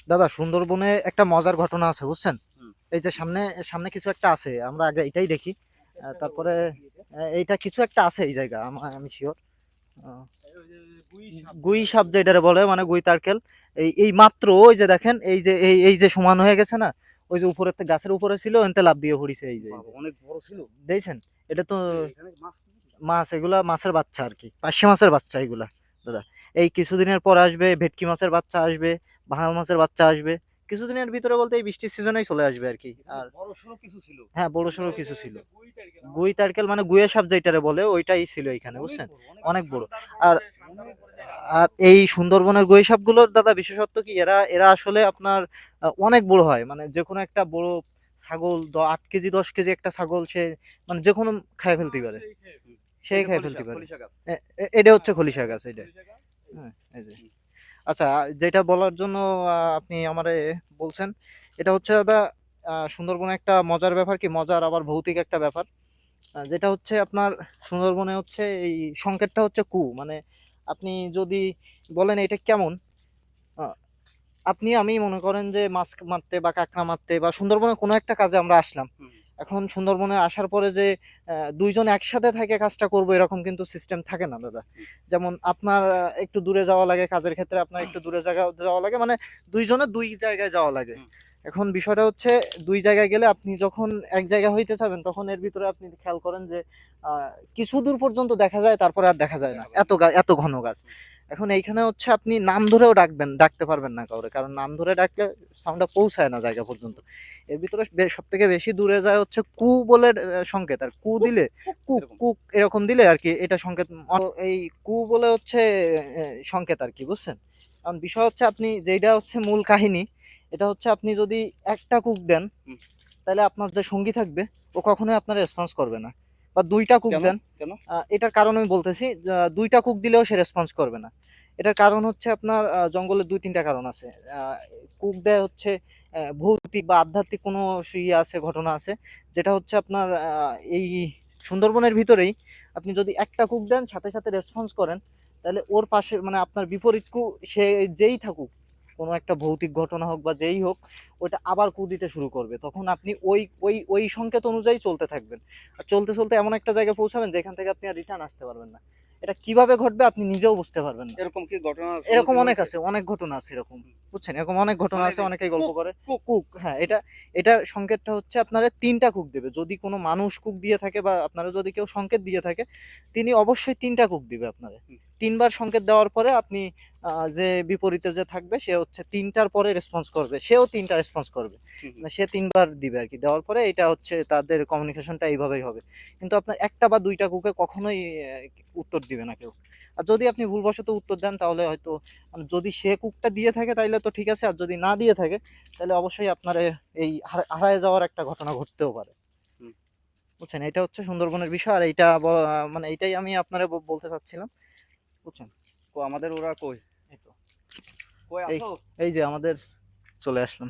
দাদা সুন্দরবনে একটা মজার ঘটনা আছে বুঝছেন। হুম। এই যে সামনে সামনে কিছু একটা আছে, আমরা আগে এটাই দেখি। তারপরে এইটা কিছু একটা আছে এই জায়গা, আমি শিওর। গুই সাপ যেটারে বলে, মানে গুই তারকেল। এই মাত্র ওই যে দেখেন, এই যে সমান হয়ে গেছে না, ওই যে উপরে গাছের উপরে ছিল, এনতে লাফ দিয়ে পড়িছে। এই যে অনেক বড় ছিল। দেখছেন, এটা তো এখানে মাছ মাছ, এগুলা মাছের বাচ্চা আর কি, পার্শে মাছের বাচ্চা এগুলা দাদা। এই কিছুদিনের পর আসবে ভেটকি মাছের বাচ্চা আসবে, ভাঙা মাছের বাচ্চা আসবে। কিছুদিনের ভিতরে বলতে এই বৃষ্টির সিজনেই চলে আসবে আর কি। আর বড় সড়ো কিছু ছিল। হ্যাঁ, বড় সড়ো কিছু ছিল। গুই তারকেল মানে গুয়ে সাপ যেটারে বলে, ওইটাই ছিল এখানে বুঝছেন। অনেক বড়। আর আর এই সুন্দরবনের গুই সাপগুলোর দাদা বিশেষত্ব কি, এরা এরা আসলে আপনার অনেক বড় হয়, মানে যে কোনো একটা বড় ছাগল, 8 কেজি 10 কেজি একটা ছাগল সে মানে যে কোনো খায় ফেলতে পারে, সেই খায় ফেলতে পারে। এটা হচ্ছে খলিশা গাছ এটা। হ্যাঁ, এই যে আচ্ছা, যেটা বলার জন্য আপনি আমারে বলছেন, এটা হচ্ছে দাদা সুন্দরবনে একটা মজার ব্যাপার, কি মজার আবার ভৌতিক একটা ব্যাপার। যেটা হচ্ছে আপনার সুন্দরবনে হচ্ছে এই সংকেতটা হচ্ছে কু, মানে আপনি যদি বলেন এটা কেমন, আহ, আপনি আমি মনে করেন যে মাছ মারতে বা কাঁকড়া মারতে বা সুন্দরবনে কোনো একটা কাজে আমরা আসলাম। এখন সুন্দরবনে আসার পরে যে দুইজন একসাথে থাকে কাজটা করবো, এরকম কিন্তু সিস্টেম থাকে না দাদা। যেমন আপনার একটু দূরে যাওয়া লাগে কাজের ক্ষেত্রে, আপনার একটু দূরে জায়গা যাওয়া লাগে, মানে দুইজনে দুই জায়গায় যাওয়া লাগে। এখন বিষয়টা হচ্ছে, দুই জায়গায় গেলে আপনি যখন এক জায়গা হইতে চাবেন, তখন এর ভিতরে আপনি খেয়াল করেন যে কিছু দূর পর্যন্ত দেখা যায়, তারপরে আর দেখা যায় না, এত ঘন গাছ। এখন এইখানে হচ্ছে আপনি নাম ধরেও ডাকতে পারবেন না কাউরে, কারণ নাম ধরে ডাকলে সাউন্ডটা পৌঁছায় না জায়গা পর্যন্ত। এর ভিতরে সব থেকে বেশি দূরে যায় হচ্ছে কু বলে সংকেত, আর কু দিলে, কুক কুক এরকম দিলে আর কি, এটা সংকেত। এই কু বলে হচ্ছে সংকেত আর কি, বুঝছেন। কারণ বিষয় হচ্ছে, আপনি যেটা হচ্ছে মূল কাহিনী, এটা হচ্ছে আপনি যদি একটা কুক দেন, তাহলে আপনার যে সঙ্গী থাকবে, ও কখনোই আপনার রেসপন্স করবে না। বা দুইটা কুক দেন, কেন? এটার কারণ আমি বলতেছি। দুইটা কুক দিলেও সে রেসপন্স করবে না। এটার কারণ হচ্ছে আপনার জঙ্গলে 2-3টা কারণ আছে। কুক দেয় হচ্ছে ভৌতিক বা আধ্যাত্মিক কোনো ইয়ে আছে, ঘটনা আছে। যেটা হচ্ছে আপনার এই সুন্দরবনের ভিতরেই আপনি যদি একটা কুক দেন, সাথে সাথে রেসপন্স করেন, তাহলে ওর পাশে মানে আপনার বিপরীত কু, সে যেই থাকুক, কোনো একটা ভৌতিক ঘটনা হোক বা যেই হোক, ওইটা আবার কু দিতে শুরু করবে। তখন আপনি ওই ওই ওই সংকেত অনুযায়ী চলতে থাকবেন। আর চলতে চলতে এমন একটা জায়গায় পৌঁছাবেন যেখান থেকে আপনি আর রিটার্ন আসতে পারবেন না। এটা কিভাবে ঘটবে আপনি নিজেও বুঝতে পারবেন না। এরকম কি ঘটনা এরকম সম্মুখীন অনেক হয়েছে? আছে, অনেক ঘটনা আছে এরকম, বুঝছেন। এরকম অনেক ঘটনা মানে আছে, অনেকেই গল্প কুক করে। কুক কুক, হ্যাঁ, এটা এটা সংকেতটা হচ্ছে আপনারা 3টা কুক দেবে। যদি কোনো মানুষ কুক দিয়ে থাকে বা আপনারা যদি কেউ সংকেত দিয়ে থাকে, তিনি অবশ্যই 3টা কুক দিবে আপনারে। 3বার সংকেত দেওয়ার পরে আপনি যে বিপরীতে যে থাকবে, সে হচ্ছে 3টার পরে রেসপন্স করবে, সেও 3টা রেসপন্স করবে। মানে সে 3বার দিবে আর কি, দেওয়ার পরে এটা হচ্ছে তাদের কমিউনিকেশনটা এইভাবেই হবে। কিন্তু আপনার একটা বা দুইটা কুকে কখনোই উত্তর দিবে না কেউ। আর যদি আপনি ভুলবশত উত্তর দেন, তাহলে হয়তো মানে যদি সে কুকটা দিয়ে থাকে তাহলে তো ঠিক আছে, আর যদি না দিয়ে থাকে, তাহলে অবশ্যই আপনার এই হারায় যাওয়ার একটা ঘটনা ঘটতেও পারে, বুঝছেন। এটা হচ্ছে সুন্দরবনের বিষয়। আর এইটা মানে এইটাই আমি আপনারে বলতে চাচ্ছিলাম, বুঝছেন। আমাদের ওরা কই? এই তো, কই এই আসো? এই যে আমাদের চলে আসলাম।